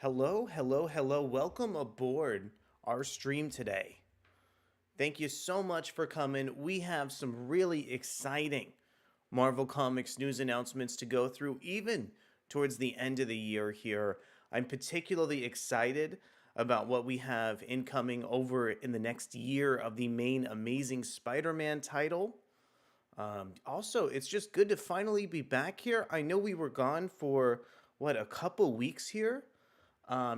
Hello, hello, hello. Welcome aboard our stream today. Thank you so much for coming. We have some really exciting Marvel Comics news announcements to go through, even towards the end of the year here. I'm particularly excited about what we have incoming over in the next year of the main Amazing Spider Man title. Also, it's just good to finally be back here. I know we were gone for, a couple weeks here.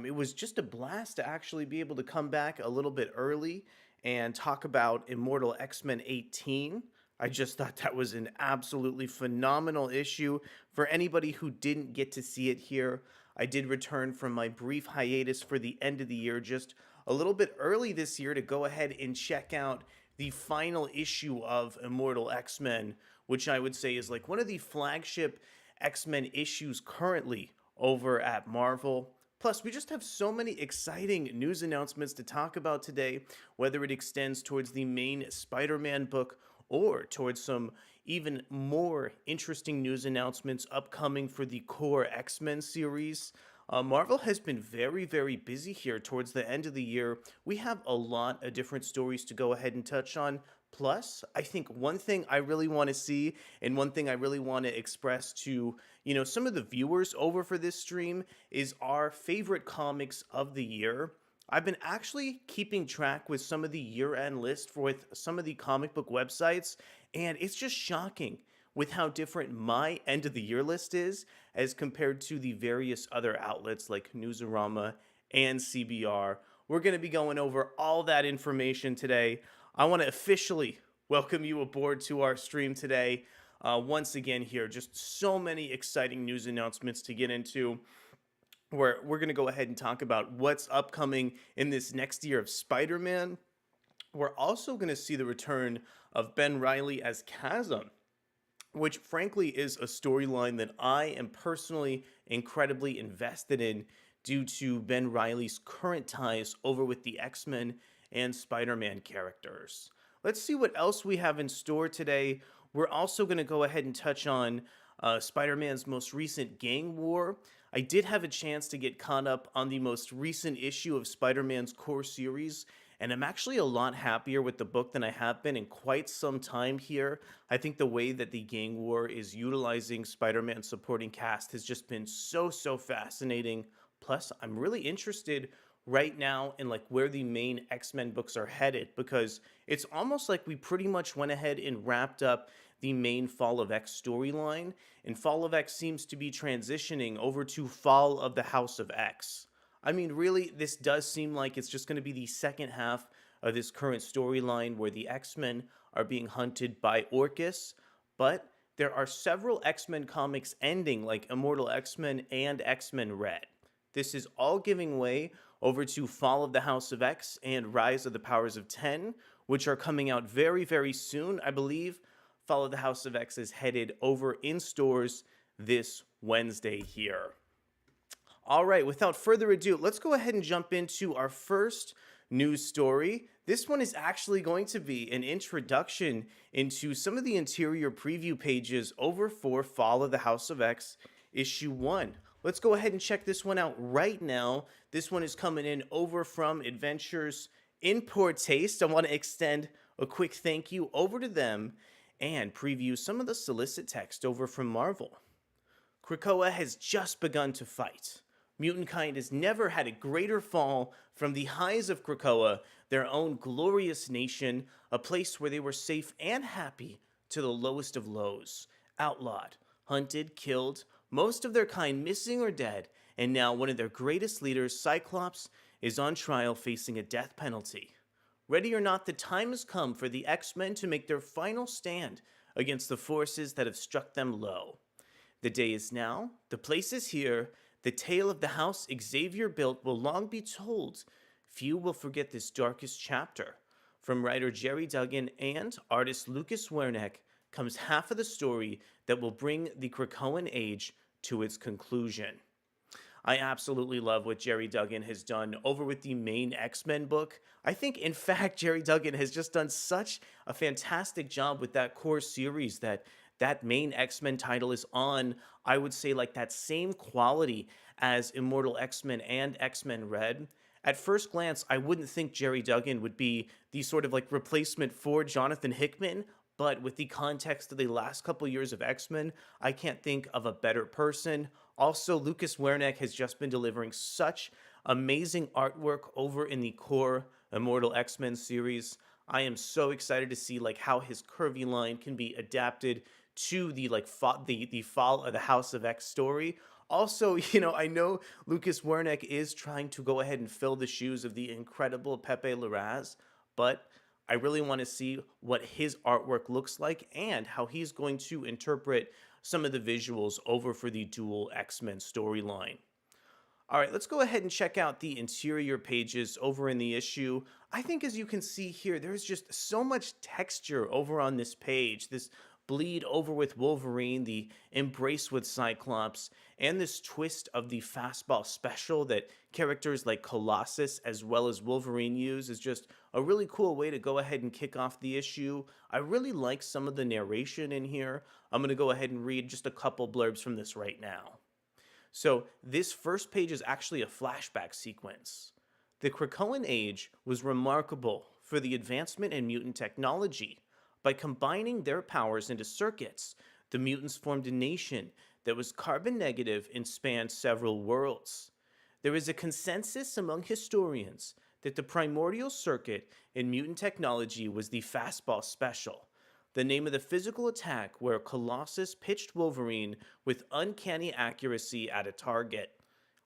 It was just a blast to actually be able to come back a little bit early and talk about Immortal X-Men 18. I just thought that was an absolutely phenomenal issue. For anybody who didn't get to see it here, I did return from my brief hiatus for the end of the year just a little bit early this year to go ahead and check out the final issue of Immortal X-Men, which I would say is like one of the flagship X-Men issues currently over at Marvel. Plus, we just have so many exciting news announcements to talk about today, whether it extends towards the main Spider Man book or towards some even more interesting news announcements upcoming for the core X Men series. Marvel has been very, very busy here towards the end of the year. We have a lot of different stories to go ahead and touch on. Plus, I think one thing I really want to see and one thing I really want to express to, some of the viewers over for this stream is our favorite comics of the year. I've been actually keeping track with some of the year-end list for with some of the comic book websites, and it's just shocking with how different my end of the year list is as compared to the various other outlets like Newsarama and CBR. We're going to be going over all that information today. I want to officially welcome you aboard to our stream today. Once again, here, just so many exciting news announcements to get into. Where we're going to go ahead and talk about what's upcoming in this next year of Spider Man. We're also going to see the return of Ben Reilly as Chasm, which frankly is a storyline that I am personally incredibly invested in due to Ben Reilly's current ties over with the X-Men and Spider-Man characters. Let's see what else we have in store today. We're also going to go ahead and touch on Spider-Man's most recent gang war. I did have a chance to get caught up on the most recent issue of Spider-Man's core series, and I'm actually a lot happier with the book than I have been in quite some time here. I think the way that the gang war is utilizing Spider-Man's supporting cast has just been so fascinating. Plus, I'm really interested right now in like where the main X-Men books are headed, because it's almost like we pretty much went ahead and wrapped up the main Fall of X storyline, and Fall of X seems to be transitioning over to Fall of the House of X. I mean, really, this does seem like it's just going to be the second half of this current storyline where the X-Men are being hunted by Orcus, but there are several X-Men comics ending, like Immortal X-Men and X-Men Red. This is all giving way over to Fall of the House of X and Rise of the Powers of 10, which are coming out very soon. I believe Fall of the House of X is headed over in stores this Wednesday here. All right, without further ado, let's go ahead and jump into our first news story. This one is actually going to be an introduction into some of the interior preview pages over for Fall of the House of X issue 1. Let's go ahead and check this one out right now. This one is coming in over from Adventures in Poor Taste. I want to extend a quick thank you over to them and preview some of the solicit text over from Marvel. Krakoa has just begun to fight. Mutant kind has never had a greater fall from the highs of Krakoa, their own glorious nation, a place where they were safe and happy, to the lowest of lows. Outlawed, hunted, killed, most of their kind missing or dead, and now one of their greatest leaders, Cyclops, is on trial facing a death penalty. Ready or not, the time has come for the X-Men to make their final stand against the forces that have struck them low. The day is now, the place is here, the tale of the house Xavier built will long be told. Few will forget this darkest chapter. From writer Jerry Duggan and artist Lucas Werneck comes half of the story that will bring the Krakoan age to its conclusion. I absolutely love what Jerry Duggan has done over with the main X-Men book. I think, in fact, Jerry Duggan has just done such a fantastic job with that core series that main X-Men title is on, I would say, like that same quality as Immortal X-Men and X-Men Red. At first glance, I wouldn't think Jerry Duggan would be the sort of like replacement for Jonathan Hickman, but with the context of the last couple years of X-Men, I can't think of a better person. Also, Lucas Wernick has just been delivering such amazing artwork over in the core Immortal X-Men series. I am so excited to see like how his curvy line can be adapted to the like the fall of the House of X story. Also, I know Lucas Wernick is trying to go ahead and fill the shoes of the incredible Pepe Larraz, but I really want to see what his artwork looks like and how he's going to interpret some of the visuals over for the dual X-Men storyline. All right, let's go ahead and check out the interior pages over in the issue. I think as you can see here, there's just so much texture over on this page. This bleed over with Wolverine, the embrace with Cyclops, and this twist of the fastball special that characters like Colossus as well as Wolverine use is just a really cool way to go ahead and kick off the issue. I really like some of the narration in here. I'm going to go ahead and read just a couple blurbs from this right now. So this first page is actually a flashback sequence. The Krakoan Age was remarkable for the advancement in mutant technology. By combining their powers into circuits, the mutants formed a nation that was carbon negative and spanned several worlds. There is a consensus among historians that the primordial circuit in mutant technology was the fastball special, the name of the physical attack where Colossus pitched Wolverine with uncanny accuracy at a target.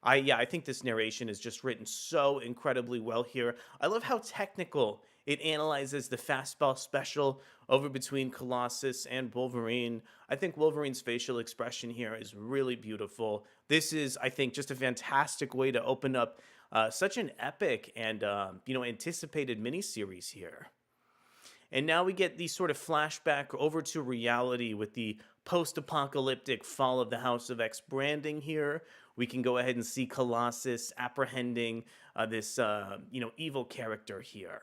I think this narration is just written so incredibly well here. I love how technical it analyzes the fastball special over between Colossus and Wolverine. I think Wolverine's facial expression here is really beautiful. This is, I think, just a fantastic way to open up such an epic and anticipated miniseries here. And now we get the sort of flashback over to reality with the post-apocalyptic fall of the House of X branding here. We can go ahead and see Colossus apprehending this evil character here.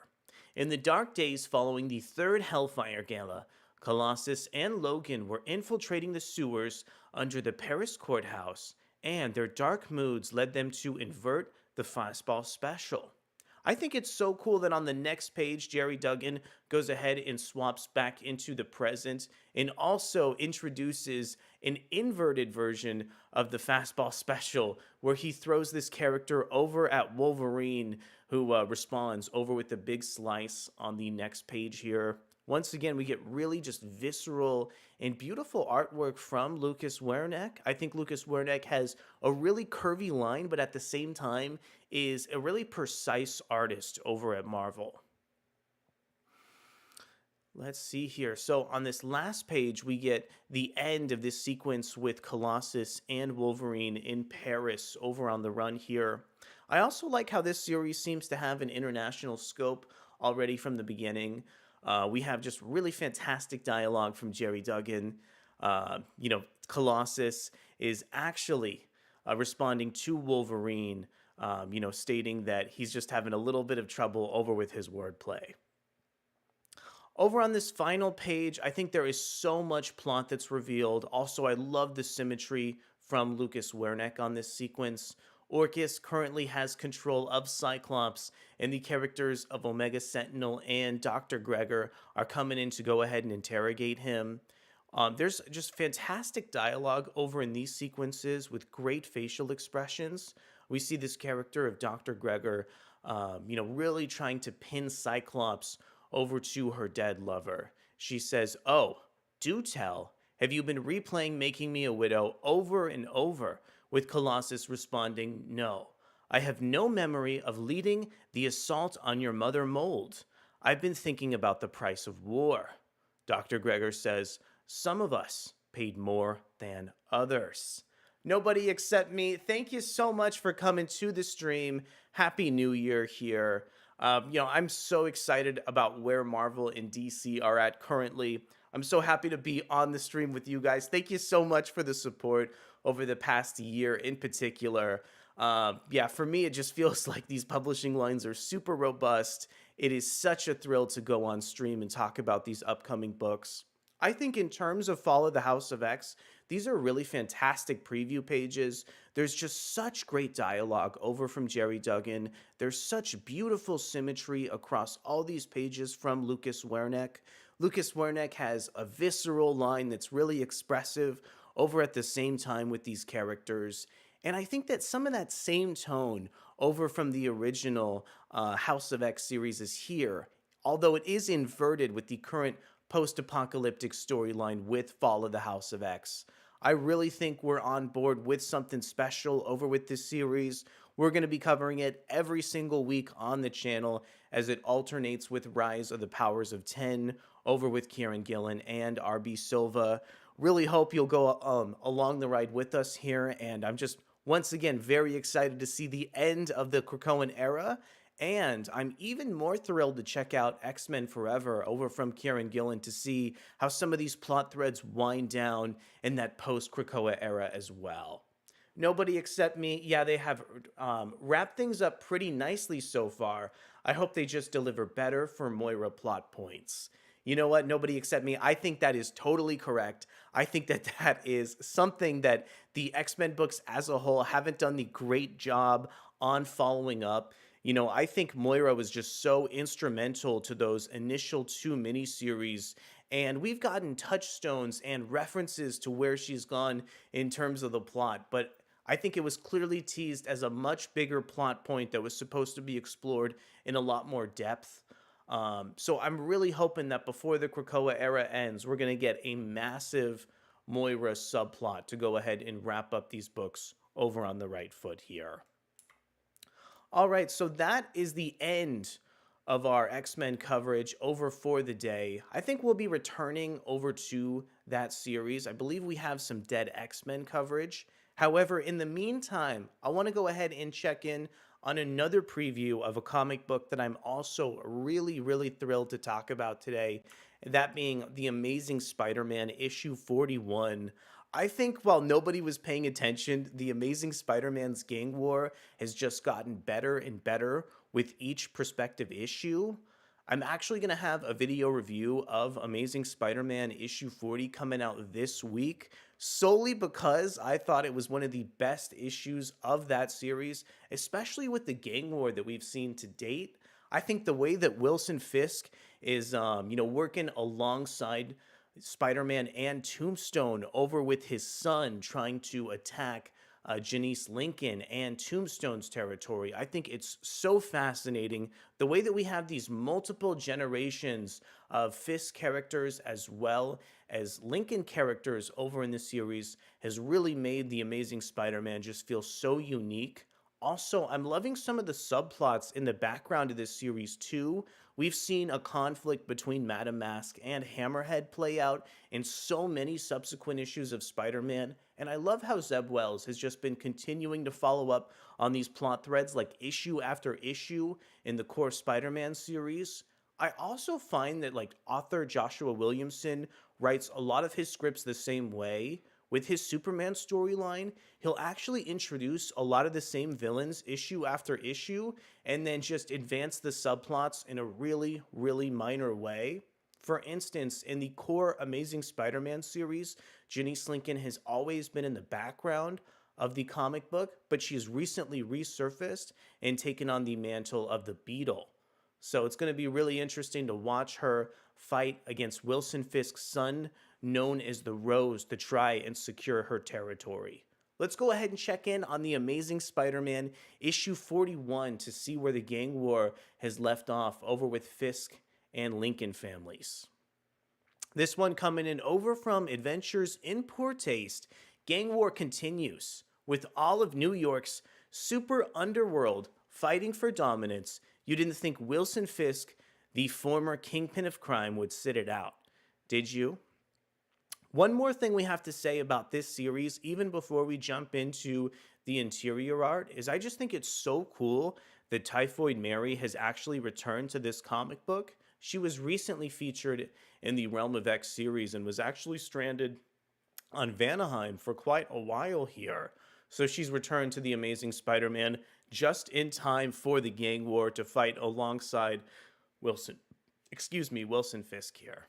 In the dark days following the third Hellfire Gala, Colossus and Logan were infiltrating the sewers under the Paris courthouse, and their dark moods led them to invert the fastball special. I think it's so cool that on the next page, Jerry Duggan goes ahead and swaps back into the present and also introduces an inverted version of the fastball special where he throws this character over at Wolverine, who responds over with the big slice on the next page here. Once again, we get really just visceral and beautiful artwork from Lucas Wernick. I think Lucas Wernick has a really curvy line, but at the same time is a really precise artist over at Marvel. Let's see here. So on this last page, we get the end of this sequence with Colossus and Wolverine in Paris over on the run here. I also like how this series seems to have an international scope already from the beginning. We have just really fantastic dialogue from Jerry Duggan. Colossus is actually responding to Wolverine, stating that he's just having a little bit of trouble over with his wordplay. Over on this final page, I think there is so much plot that's revealed. Also, I love the symmetry from Lucas Wernick on this sequence. Orchis currently has control of Cyclops, and the characters of Omega Sentinel and Dr. Gregor are coming in to go ahead and interrogate him. There's just fantastic dialogue over in these sequences with great facial expressions. We see this character of Dr. Gregor, really trying to pin Cyclops over to her dead lover. She says, "Oh, do tell. Have you been replaying Making Me a Widow over and over?" With Colossus responding, "No. I have no memory of leading the assault on your mother mold. I've been thinking about the price of war." Dr. Gregor says, "Some of us paid more than others." Nobody except me. Thank you so much for coming to the stream. Happy New Year here. I'm so excited about where Marvel and DC are at currently. I'm so happy to be on the stream with you guys. Thank you so much for the support over the past year in particular. For me, it just feels like these publishing lines are super robust. It is such a thrill to go on stream and talk about these upcoming books. I think in terms of Fall of the House of X, These are really fantastic preview pages. There's just such great dialogue over from Jerry Duggan. There's such beautiful symmetry across all these pages from Lucas Werneck. Lucas Werneck has a visceral line that's really expressive over at the same time with these characters. And I think that some of that same tone over from the original House of X series is here, although it is inverted with the current post apocalyptic storyline with Fall of the House of X. I really think we're on board with something special over with this series. We're going to be covering it every single week on the channel as it alternates with Rise of the Powers of 10 over with Kieran Gillen and RB Silva. Really hope you'll go along the ride with us here, and I'm just once again very excited to see the end of the Krakoan era, and I'm even more thrilled to check out X-Men Forever over from Kieran Gillen to see how some of these plot threads wind down in that post-Krakoa era as well. Nobody Except Me, yeah, they have wrapped things up pretty nicely so far. I hope they just deliver better for Moira plot points. You know what? Nobody Except Me. I think that is totally correct. I think that that is something that the X-Men books as a whole haven't done the great job on following up. You know, I think Moira was just so instrumental to those initial two miniseries, and we've gotten touchstones and references to where she's gone in terms of the plot, but I think it was clearly teased as a much bigger plot point that was supposed to be explored in a lot more depth. So I'm really hoping that before the Krakoa era ends, we're going to get a massive Moira subplot to go ahead and wrap up these books over on the right foot here. All right, so that is the end of our X-Men coverage over for the day. I think we'll be returning over to that series. I believe we have some Dead X-Men coverage. However, in the meantime, I want to go ahead and check in on another preview of a comic book that I'm also really, really thrilled to talk about today, that being The Amazing Spider-Man issue 41. I think while nobody was paying attention, The Amazing Spider-Man's gang war has just gotten better and better with each prospective issue. I'm actually going to have a video review of Amazing Spider-Man issue 40 coming out this week, solely because I thought it was one of the best issues of that series, especially with the gang war that we've seen to date. I think the way that Wilson Fisk is, working alongside Spider-Man and Tombstone over with his son trying to attack Janice Lincoln and Tombstone's territory. I think it's so fascinating the way that we have these multiple generations of Fisk characters as well as Lincoln characters over in the series has really made The Amazing Spider-Man just feel so unique. Also, I'm loving some of the subplots in the background of this series too. We've seen a conflict between Madame Mask and Hammerhead play out in so many subsequent issues of Spider-Man, and I love how Zeb Wells has just been continuing to follow up on these plot threads like issue after issue in the core Spider-Man series. I also find that author Joshua Williamson writes a lot of his scripts the same way. With his Superman storyline, he'll actually introduce a lot of the same villains issue after issue and then just advance the subplots in a really, really minor way. For instance, in the core Amazing Spider-Man series, Janice Lincoln has always been in the background of the comic book, but she's recently resurfaced and taken on the mantle of the Beetle. So it's going to be really interesting to watch her fight against Wilson Fisk's son, known as the Rose, to try and secure her territory. Let's go ahead and check in on The Amazing Spider-Man issue 41 to see where the gang war has left off over with Fisk and Lincoln families. This one coming in over from Adventures in Poor Taste. Gang war continues with all of New York's super underworld fighting for dominance. You didn't think Wilson Fisk, the former kingpin of crime, would sit it out, did you? One more thing we have to say about this series, even before we jump into the interior art, is I just think it's so cool that Typhoid Mary has actually returned to this comic book. She was recently featured in the Realm of X series and was actually stranded on Vanaheim for quite a while here. So she's returned to The Amazing Spider-Man just in time for the gang war to fight alongside Wilson Fisk here.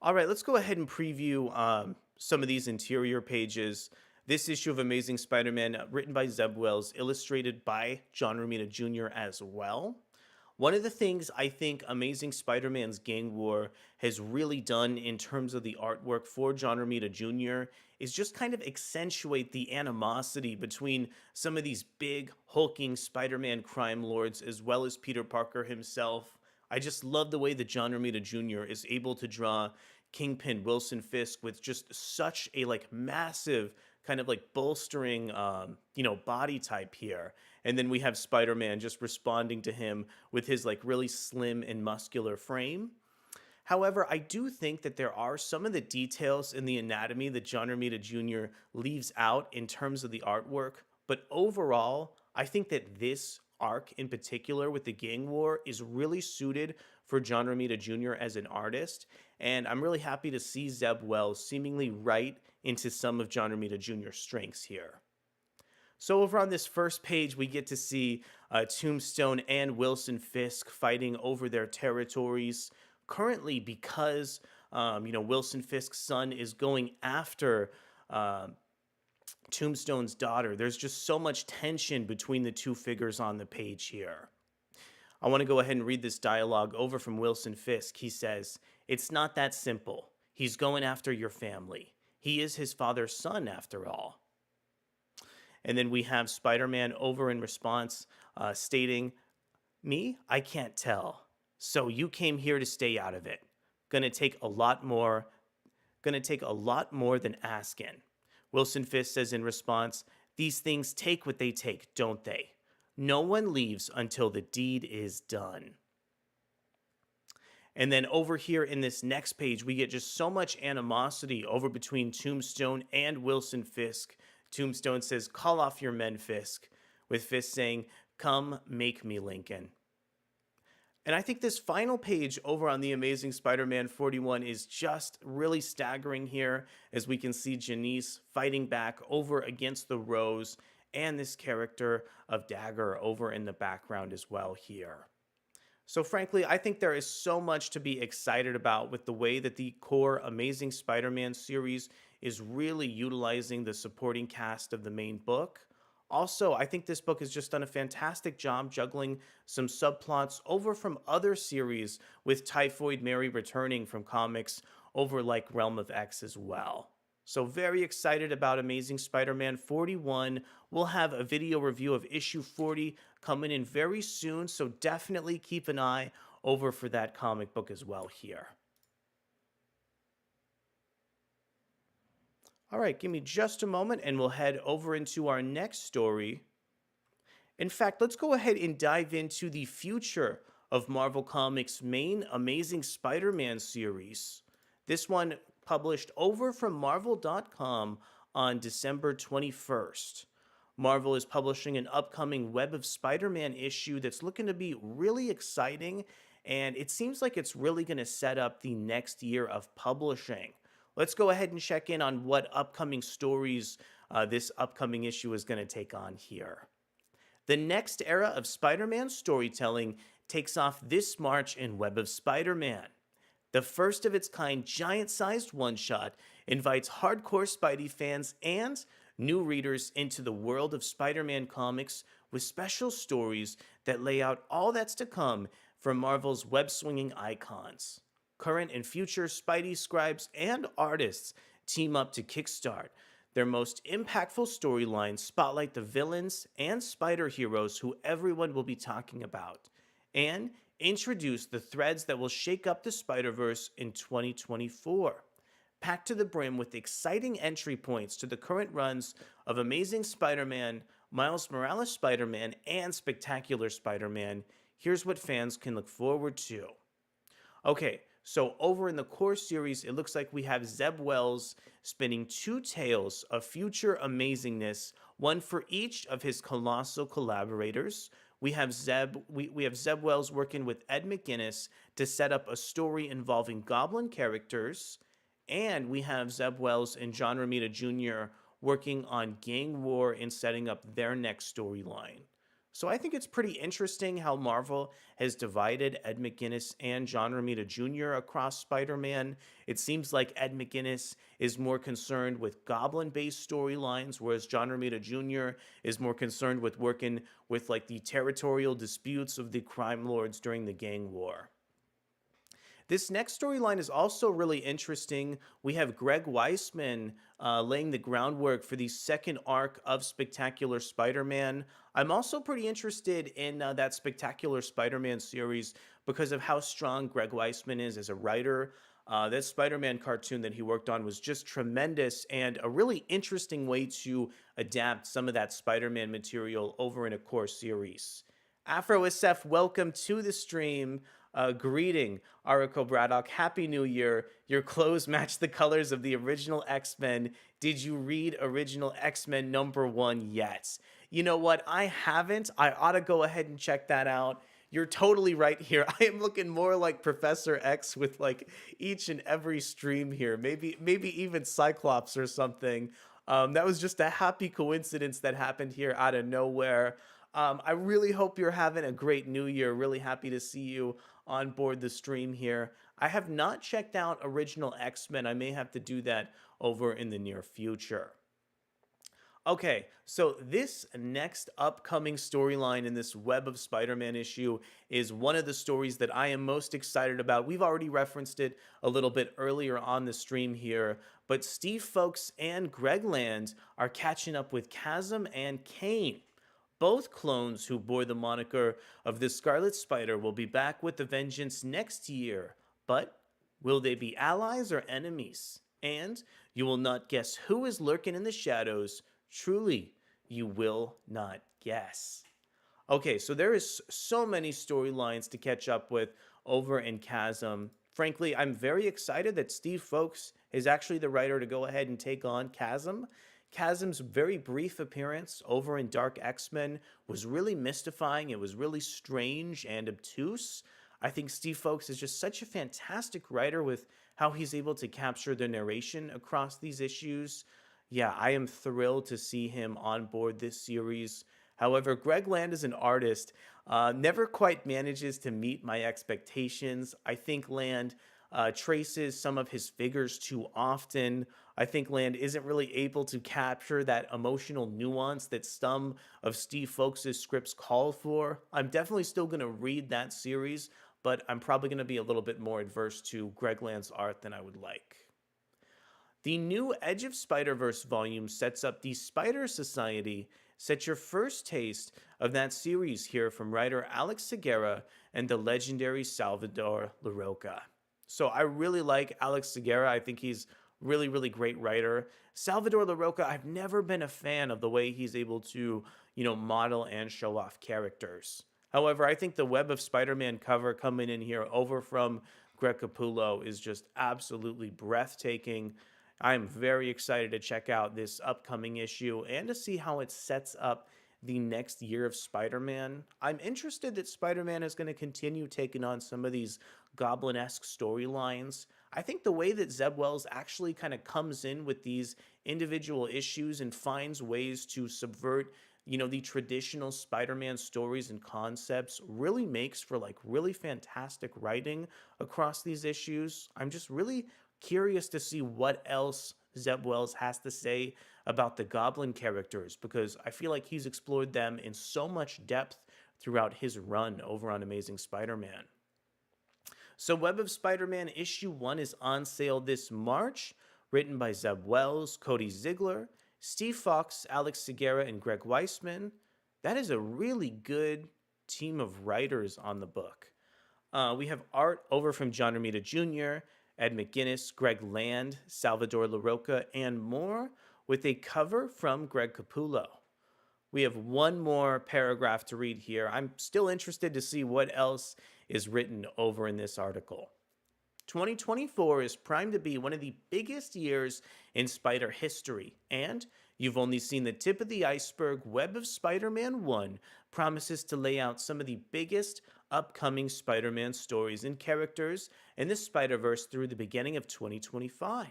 All right, let's go ahead and preview some of these interior pages. This issue of Amazing Spider-Man, written by Zeb Wells, illustrated by John Romita Jr. as well. One of the things I think Amazing Spider-Man's Gang War has really done in terms of the artwork for John Romita Jr. is just kind of accentuate the animosity between some of these big, hulking Spider-Man crime lords as well as Peter Parker himself. I just love the way that John Romita Jr. is able to draw Kingpin Wilson Fisk with just such a like massive kind of like bolstering body type here. And then we have Spider-Man just responding to him with his like really slim and muscular frame. However, I do think that there are some of the details in the anatomy that John Romita Jr. leaves out in terms of the artwork. But overall, I think that this arc in particular with the Gang War is really suited for John Romita Jr. as an artist. And I'm really happy to see Zeb Wells seemingly right into some of John Romita Jr.'s strengths here. So over on this first page, we get to see Tombstone and Wilson Fisk fighting over their territories. Currently, because Wilson Fisk's son is going after Tombstone's daughter, there's just so much tension between the two figures on the page here. I want to go ahead and read this dialogue over from Wilson Fisk. He says, "It's not that simple. He's going after your family. He is his father's son, after all." And then we have Spider-Man over in response, stating, "Me? I can't tell. So you came here to stay out of it. Gonna take a lot more than asking." Wilson Fisk says in response, "These things take what they take, don't they? No one leaves until the deed is done." And then over here in this next page, we get just so much animosity over between Tombstone and Wilson Fisk. Tombstone says, "Call off your men, Fisk," with Fisk saying, "Come, make me Lincoln." And I think this final page over on the Amazing Spider-Man 41 is just really staggering here, as we can see Janice fighting back over against the Rose and this character of Dagger over in the background as well here. So frankly, I think there is so much to be excited about with the way that the core Amazing Spider-Man series is really utilizing the supporting cast of the main book. Also, I think this book has just done a fantastic job juggling some subplots over from other series, with Typhoid Mary returning from comics over like Realm of X as well. So very excited about Amazing Spider-Man 41. We'll have a video review of issue 40 coming in very soon, so definitely keep an eye over for that comic book as well here. All right, give me just a moment and we'll head over into our next story. In fact, let's go ahead and dive into the future of Marvel Comics' main Amazing Spider-Man series. This one published over from Marvel.com on December 21st. Marvel is publishing an upcoming Web of Spider-Man issue that's looking to be really exciting, and it seems like it's really going to set up the next year of publishing. Let's go ahead and check in on what upcoming stories this upcoming issue is going to take on here. The next era of Spider-Man storytelling takes off this March in Web of Spider-Man. The first of its kind giant-sized one-shot invites hardcore Spidey fans and new readers into the world of Spider-Man comics with special stories that lay out all that's to come from Marvel's web-swinging icons. Current and future Spidey scribes and artists team up to kickstart their most impactful storylines, spotlight the villains and spider heroes who everyone will be talking about, and introduce the threads that will shake up the Spider-Verse in 2024. Packed to the brim with exciting entry points to the current runs of Amazing Spider-Man, Miles Morales Spider-Man, and Spectacular Spider-Man, here's what fans can look forward to. Okay, so over in the core series, it looks like we have Zeb Wells spinning two tales of future amazingness, one for each of his colossal collaborators. We have Zeb Wells working with Ed McGuinness to set up a story involving Goblin characters, and we have Zeb Wells and John Romita Jr. working on Gang War and setting up their next storyline. So I think it's pretty interesting how Marvel has divided Ed McGuinness and John Romita Jr. across Spider Man. It seems like Ed McGuinness is more concerned with goblin based storylines, whereas John Romita Jr. is more concerned with working with like the territorial disputes of the crime lords during the gang war. This next storyline is also really interesting. We have Greg Weisman laying the groundwork for the second arc of Spectacular Spider Man. I'm also pretty interested in that Spectacular Spider Man series because of how strong Greg Weisman is as a writer. That Spider Man cartoon that he worked on was just tremendous and a really interesting way to adapt some of that Spider Man material over in a core series. Afro SF, welcome to the stream. Greeting, Arakko Braddock. Happy New Year. Your clothes match the colors of the original X-Men. Did you read original X-Men #1 yet? You know what? I haven't. I ought to go ahead and check that out. You're totally right here. I am looking more like Professor X with like each and every stream here. Maybe even Cyclops or something. That was just a happy coincidence that happened here out of nowhere. I really hope you're having a great new year. Really happy to see you on board the stream here. I have not checked out original X-Men. I may have to do that over in the near future. Okay, so this next upcoming storyline in this Web of Spider-Man issue is one of the stories that I am most excited about. We've already referenced it a little bit earlier on the stream here, but Steve Fowkes and Greg Land are catching up with Chasm and Kane. Both clones who bore the moniker of the Scarlet Spider will be back with the Vengeance next year. But will they be allies or enemies? And you will not guess who is lurking in the shadows. Truly, you will not guess. Okay, so there is so many storylines to catch up with over in Chasm. Frankly, I'm very excited that Steve Fowkes is actually the writer to go ahead and take on Chasm. Chasm's very brief appearance over in Dark X-Men was really mystifying. It was really strange and obtuse. I think Steve Fowkes is just such a fantastic writer with how he's able to capture the narration across these issues. Yeah, I am thrilled to see him on board this series. However, Greg Land as an artist never quite manages to meet my expectations. I think Land traces some of his figures too often. I think Land isn't really able to capture that emotional nuance that some of Steve Fowkes' scripts call for. I'm definitely still going to read that series, but I'm probably going to be a little bit more adverse to Greg Land's art than I would like. The new Edge of Spider-Verse volume sets up the Spider Society. Set your first taste of that series here from writer Alex Segura and the legendary Salvador Larroca. So I really like Alex Segura. I think he's really great writer. Salvador Larroca, I've never been a fan of the way he's able to, model and show off characters. However, I think the Web of Spider-Man cover coming in here over from Greg Capullo is just absolutely breathtaking. I'm very excited to check out this upcoming issue and to see how it sets up the next year of Spider-Man. I'm interested that Spider-Man is going to continue taking on some of these Goblin-esque storylines. I think the way that Zeb Wells actually kind of comes in with these individual issues and finds ways to subvert, the traditional Spider-Man stories and concepts really makes for like really fantastic writing across these issues. I'm just really curious to see what else Zeb Wells has to say about the Goblin characters because I feel like he's explored them in so much depth throughout his run over on Amazing Spider-Man. So Web of Spider-Man issue 1 is on sale this March, written by Zeb Wells, Cody Ziegler, Steve Fowkes, Alex Segura, and Greg Weisman. That is a really good team of writers on the book. We have art over from John Romita Jr., Ed McGuinness, Greg Land, Salvador Larroca, and more, with a cover from Greg Capullo. We have one more paragraph to read here. I'm still interested to see what else is written over in this article. 2024 is primed to be one of the biggest years in Spider history, and you've only seen the tip of the iceberg. Web of Spider-Man 1 promises to lay out some of the biggest upcoming Spider-Man stories and characters in the Spider-Verse through the beginning of 2025.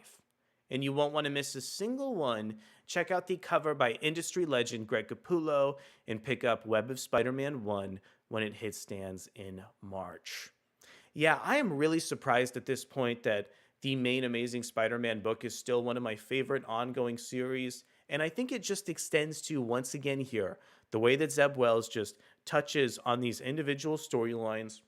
And you won't want to miss a single one. Check out the cover by industry legend Greg Capullo and pick up Web of Spider Man 1 when it hits stands in March. Yeah, I am really surprised at this point that the main Amazing Spider Man book is still one of my favorite ongoing series. And I think it just extends to, once again, here, the way that Zeb Wells just touches on these individual storylines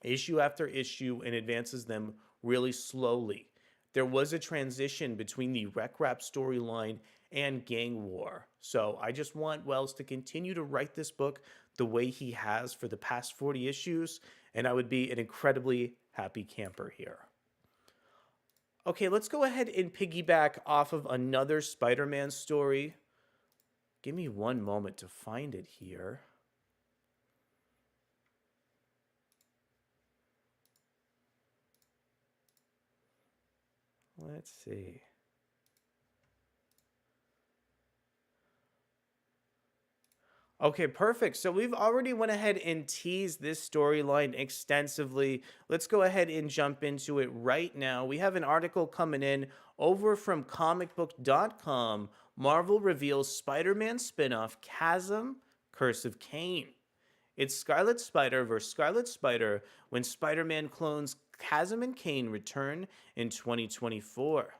issue after issue and advances them really slowly. There was a transition between the Rec Rap storyline and Gang War. So I just want Wells to continue to write this book the way he has for the past 40 issues, and I would be an incredibly happy camper here. Okay, let's go ahead and piggyback off of another Spider Man story. Give me one moment to find it here. Let's see. Okay, perfect. So we've already went ahead and teased this storyline extensively. Let's go ahead and jump into it right now. We have an article coming in over from comicbook.com. Marvel reveals Spider-Man spin-off Chasm, Curse of Cain. It's Scarlet Spider versus Scarlet Spider when Spider-Man clones Chasm and Cain return in 2024.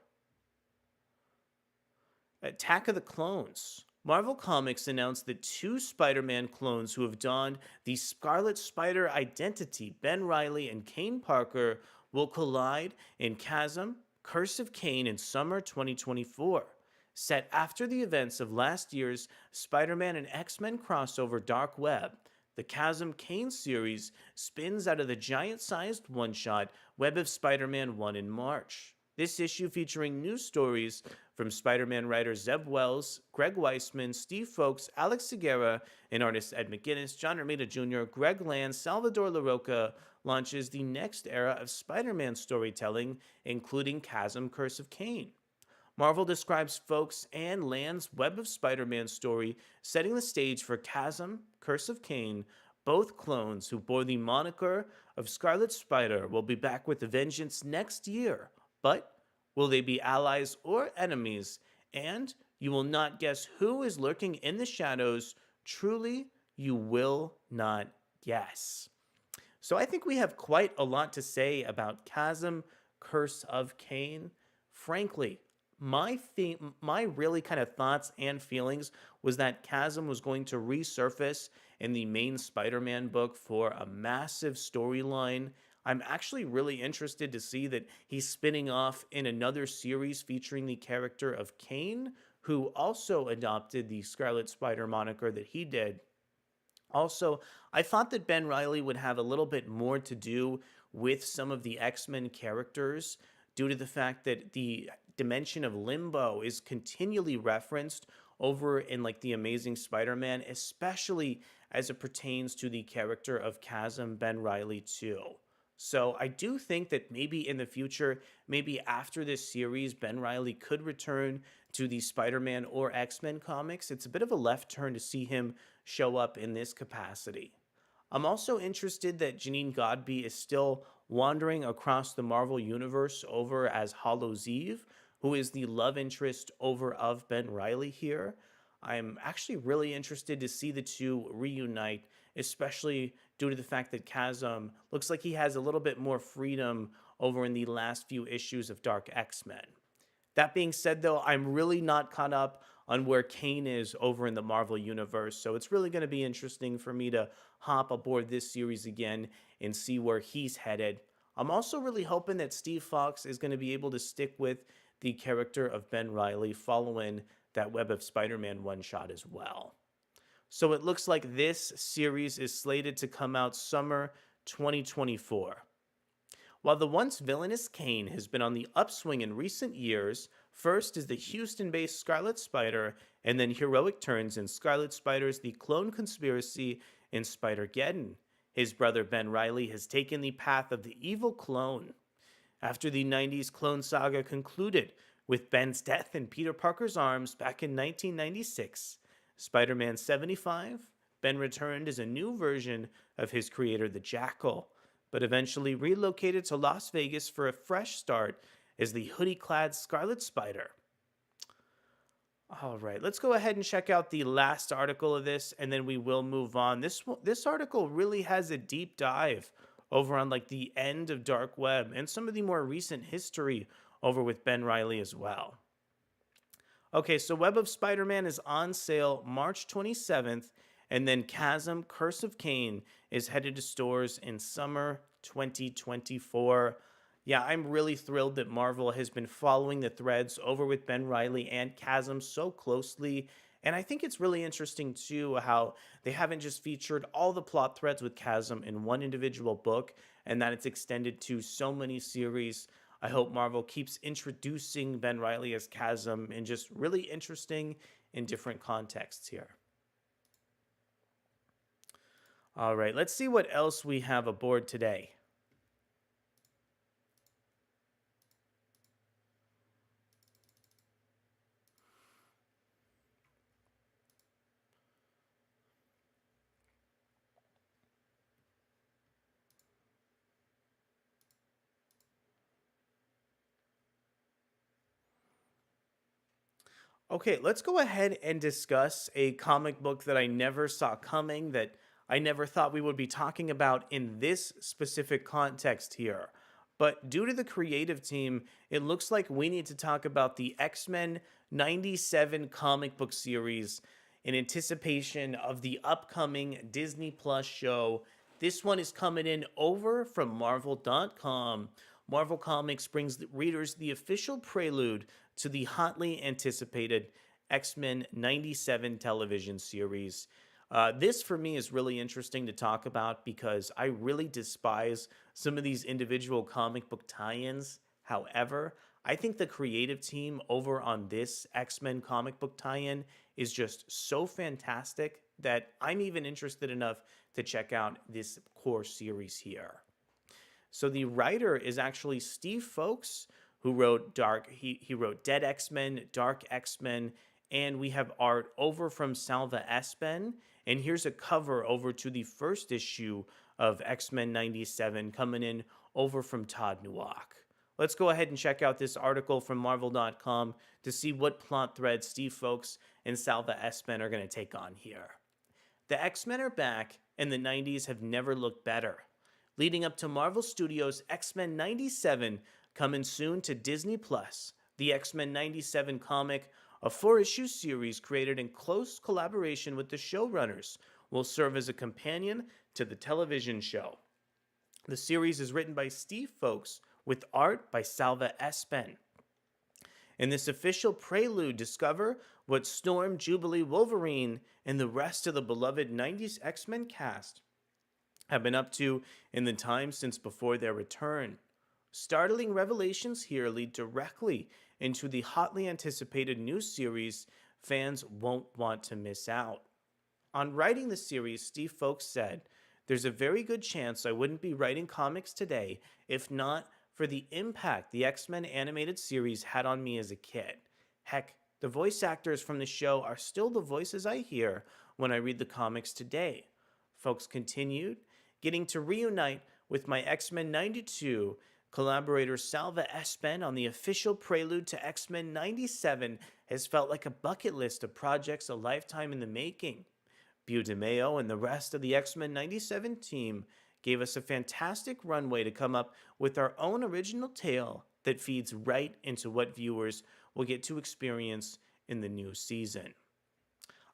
Attack of the Clones. Marvel Comics announced that two Spider Man clones who have donned the Scarlet Spider identity, Ben Riley and Kane Parker, will collide in Chasm, Curse of Cain in summer 2024. Set after the events of last year's Spider Man and X Men crossover Dark Web, the Chasm Cain series spins out of the giant sized one shot Web of Spider Man 1 in March. This issue featuring news stories from Spider-Man writers Zeb Wells, Greg Weisman, Steve Folks, Alex Segura, and artists Ed McGuinness, John Romita Jr., Greg Land, Salvador LaRocca launches the next era of Spider-Man storytelling, including Chasm Curse of Cain. Marvel describes Folks and Land's Web of Spider-Man story, setting the stage for Chasm, Curse of Cain. Both clones who bore the moniker of Scarlet Spider will be back with a vengeance next year. But will they be allies or enemies? And you will not guess who is lurking in the shadows. Truly, you will not guess. So I think we have quite a lot to say about Chasm, Curse of Cain. Frankly, my really kind of thoughts and feelings was that Chasm was going to resurface in the main Spider-Man book for a massive storyline. I'm actually really interested to see that he's spinning off in another series featuring the character of Cain, who also adopted the Scarlet Spider moniker that he did. Also, I thought that Ben Riley would have a little bit more to do with some of the X-Men characters due to the fact that the dimension of limbo is continually referenced over in like the Amazing Spider-Man, especially as it pertains to the character of Chasm Ben Riley too. So I do think that maybe in the future, maybe after this series, Ben Riley could return to the Spider-Man or X-Men comics. It's a bit of a left turn to see him show up in this capacity. I'm also interested that Janine Godbey is still wandering across the Marvel Universe over as Hallows Eve, who is the love interest over of Ben Riley here. I'm actually really interested to see the two reunite, especially due to the fact that Chasm looks like he has a little bit more freedom over in the last few issues of Dark X-Men. That being said, though, I'm really not caught up on where Cain is over in the Marvel Universe, so it's really going to be interesting for me to hop aboard this series again and see where he's headed. I'm also really hoping that Steve Fox is going to be able to stick with the character of Ben Riley following that Web of Spider-Man one-shot as well. So it looks like this series is slated to come out summer 2024. While the once villainous Cain has been on the upswing in recent years, first is the Houston-based Scarlet Spider, and then heroic turns in Scarlet Spider's The Clone Conspiracy and Spider-Geddon. His brother Ben Riley has taken the path of the evil clone. After the 90s clone saga concluded with Ben's death in Peter Parker's arms back in 1996, Spider-Man 75, Ben returned as a new version of his creator, the Jackal, but eventually relocated to Las Vegas for a fresh start is the hoodie-clad Scarlet Spider. All right, let's go ahead and check out the last article of this, and then we will move on. This article really has a deep dive over on like the end of dark web and some of the more recent history over with Ben Riley as well. Okay, so Web of Spider-Man is on sale March 27th, and then Chasm Curse of Cain is headed to stores in summer 2024. Yeah, I'm really thrilled that Marvel has been following the threads over with Ben Riley and Chasm so closely. And I think it's really interesting too how they haven't just featured all the plot threads with Chasm in one individual book and that it's extended to so many series. I hope Marvel keeps introducing Ben Riley as Chasm in just really interesting and different contexts here. All right, let's see what else we have aboard today. Okay, let's go ahead and discuss a comic book that I never saw coming, that I never thought we would be talking about in this specific context here. But due to the creative team, it looks like we need to talk about the X-Men 97 comic book series in anticipation of the upcoming Disney Plus show. This one is coming in over from Marvel.com. Marvel Comics brings the readers the official prelude to the hotly anticipated X-Men 97 television series. This for me is really interesting to talk about because I really despise some of these individual comic book tie-ins. However, I think the creative team over on this X-Men comic book tie-in is just so fantastic that I'm even interested enough to check out this core series here. So the writer is actually Steve Folks, who wrote he wrote Dead X-Men, Dark X-Men, and we have art over from Salva Espen. And here's a cover over to the first issue of X-Men 97 coming in over from Todd Nowak. Let's go ahead and check out this article from Marvel.com to see what plot threads Steve Folks and Salva Espen are going to take on here. The X-Men are back, and the 90s have never looked better. Leading up to Marvel Studios' X-Men 97 coming soon to Disney Plus, the X-Men 97 comic, a 4-issue series created in close collaboration with the showrunners, will serve as a companion to the television show. The series is written by Steve Folks with art by Salva Espen. In this official prelude, discover what Storm, Jubilee, Wolverine, and the rest of the beloved 90s X-Men cast have been up to in the time since before their return. Startling revelations here lead directly into the hotly anticipated new series fans won't want to miss out. On writing the series, Steve Folks said, "There's a very good chance I wouldn't be writing comics today if not for the impact the X-Men animated series had on me as a kid. Heck, the voice actors from the show are still the voices I hear when I read the comics today." Folks continued, "Getting to reunite with my X-Men 92 collaborator Salva Espen on the official prelude to X-Men 97 has felt like a bucket list of projects a lifetime in the making. Beau DeMayo and the rest of the X-Men 97 team gave us a fantastic runway to come up with our own original tale that feeds right into what viewers will get to experience in the new season."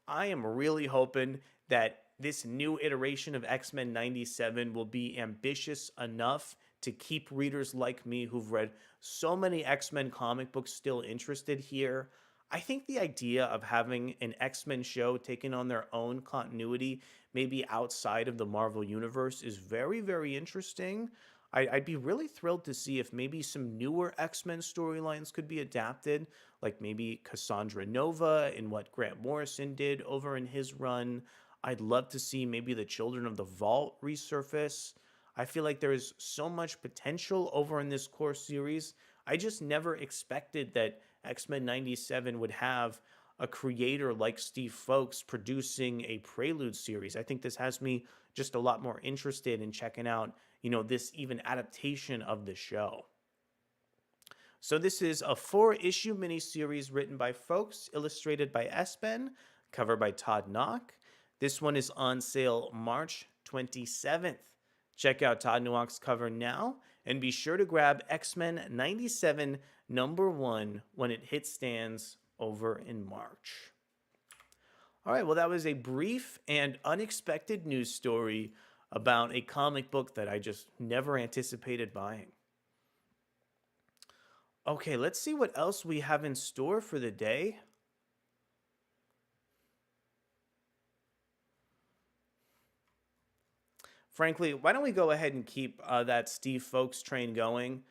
I am really hoping that this new iteration of X-Men 97 will be ambitious enough to keep readers like me who've read so many X-Men comic books still interested here. I think the idea of having an X-Men show taking on their own continuity, maybe outside of the Marvel Universe, is very, very interesting. I'd be really thrilled to see if maybe some newer X-Men storylines could be adapted, like maybe Cassandra Nova and what Grant Morrison did over in his run. I'd love to see maybe the Children of the Vault resurface. I feel like there is so much potential over in this core series. I just never expected that X-Men 97 would have a creator like Steve Folks producing a prelude series. I think this has me just a lot more interested in checking out, this even adaptation of the show. So this is a 4-issue miniseries written by Folks, illustrated by Espen, cover by Todd Knock. This one is on sale March 27th. Check out Todd Knock's cover now, and be sure to grab X-Men 97 #1 when it hits stands over in March. All right, well, that was a brief and unexpected news story about a comic book that I just never anticipated buying. Okay, let's see what else we have in store for the day. Frankly, why don't we go ahead and keep that Steve Folks train going?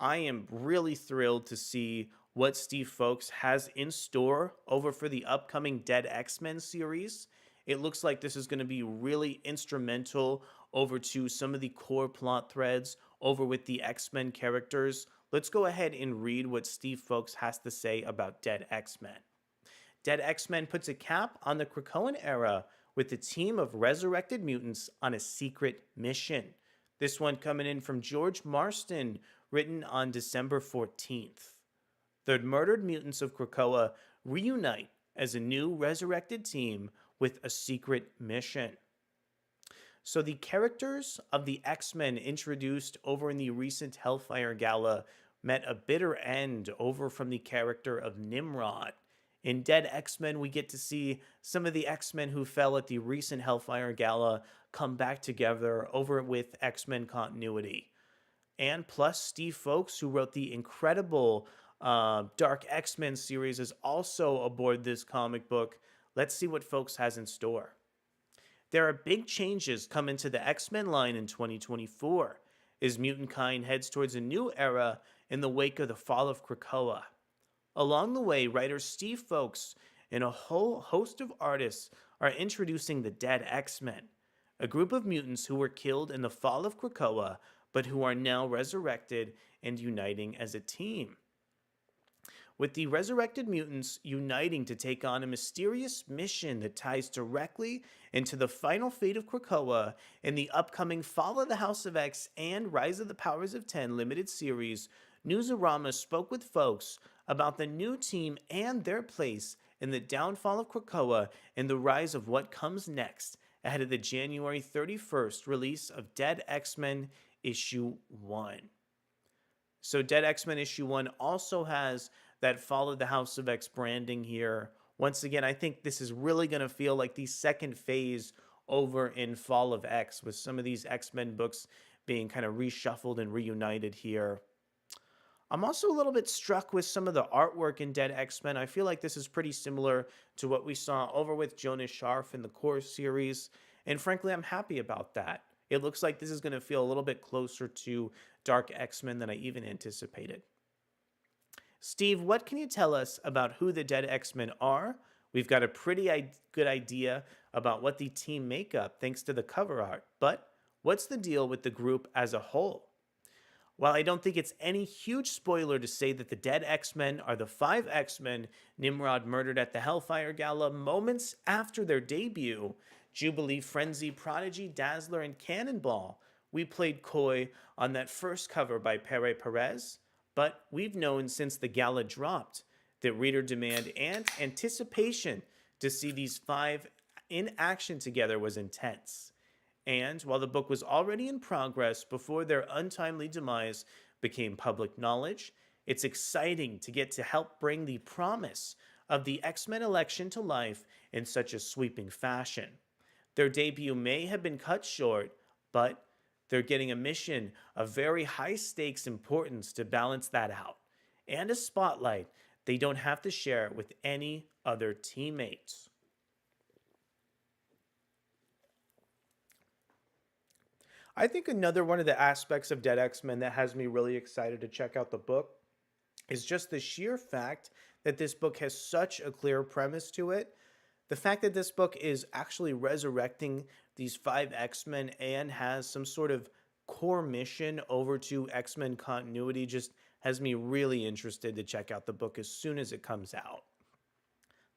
I am really thrilled to see what Steve Folks has in store over for the upcoming Dead X-Men series. It looks like this is going to be really instrumental over to some of the core plot threads over with the X-Men characters. Let's go ahead and read what Steve Folks has to say about Dead X-Men. Dead X-Men puts a cap on the Krakoan era with a team of resurrected mutants on a secret mission. This one coming in from George Marston, written on December 14th. The murdered mutants of Krakoa reunite as a new resurrected team with a secret mission. So the characters of the X-Men introduced over in the recent Hellfire Gala met a bitter end over from the character of Nimrod. In Dead X-Men, we get to see some of the X-Men who fell at the recent Hellfire Gala come back together over with X-Men continuity. And plus, Steve Folks, who wrote the incredible Dark X-Men series, is also aboard this comic book. Let's see what Folks has in store. There are big changes coming to the X-Men line in 2024 as mutant kind heads towards a new era in the wake of the fall of Krakoa. Along the way, writer Steve Folks and a whole host of artists are introducing the Dead X-Men, a group of mutants who were killed in the fall of Krakoa, but who are now resurrected and uniting as a team. With the resurrected mutants uniting to take on a mysterious mission that ties directly into the final fate of Krakoa in the upcoming Fall of the House of X and Rise of the Powers of 10 limited series, Newsarama spoke with Folks about the new team and their place in the downfall of Krakoa and the rise of what comes next ahead of the January 31st release of Dead X-Men Issue 1. So Dead X-Men Issue 1 also has that Fall of the House of X branding here. Once again, I think this is really going to feel like the second phase over in Fall of X, with some of these X-Men books being kind of reshuffled and reunited here. I'm also a little bit struck with some of the artwork in Dead X-Men. I feel like this is pretty similar to what we saw over with Jonas Scharf in the core series, and frankly, I'm happy about that. It looks like this is going to feel a little bit closer to Dark X-Men than I even anticipated. Steve, what can you tell us about who the Dead X-Men are? We've got a pretty good idea about what the team makeup thanks to the cover art, but what's the deal with the group as a whole? While I don't think it's any huge spoiler to say that the Dead X-Men are the 5 X-Men Nimrod murdered at the Hellfire Gala moments after their debut, Jubilee, Frenzy, Prodigy, Dazzler, and Cannonball, we played coy on that first cover by Pere Perez, but we've known since the gala dropped that reader demand and anticipation to see these 5 in action together was intense. And while the book was already in progress before their untimely demise became public knowledge, it's exciting to get to help bring the promise of the X-Men election to life in such a sweeping fashion. Their debut may have been cut short, but they're getting a mission of very high stakes importance to balance that out, and a spotlight they don't have to share with any other teammates. I think another one of the aspects of Dead X-Men that has me really excited to check out the book is just the sheer fact that this book has such a clear premise to it. The fact that this book is actually resurrecting these 5 X-Men and has some sort of core mission over to X-Men continuity just has me really interested to check out the book as soon as it comes out.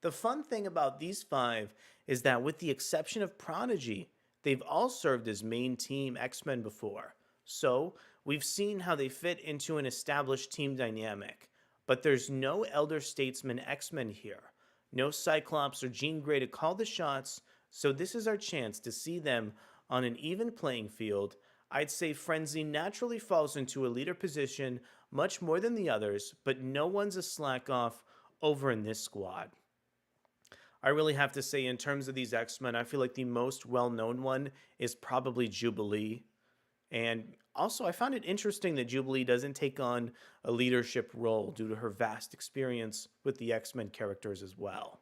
The fun thing about these 5 is that with the exception of Prodigy, they've all served as main team X-Men before. So, we've seen how they fit into an established team dynamic, but there's no elder statesman X-Men here. No Cyclops or Jean Grey to call the shots, so this is our chance to see them on an even playing field. I'd say Frenzy naturally falls into a leader position much more than the others, but no one's a slack off over in this squad. I really have to say, in terms of these X Men, I feel like the most well known one is probably Jubilee. And also, I found it interesting that Jubilee doesn't take on a leadership role due to her vast experience with the X Men characters as well.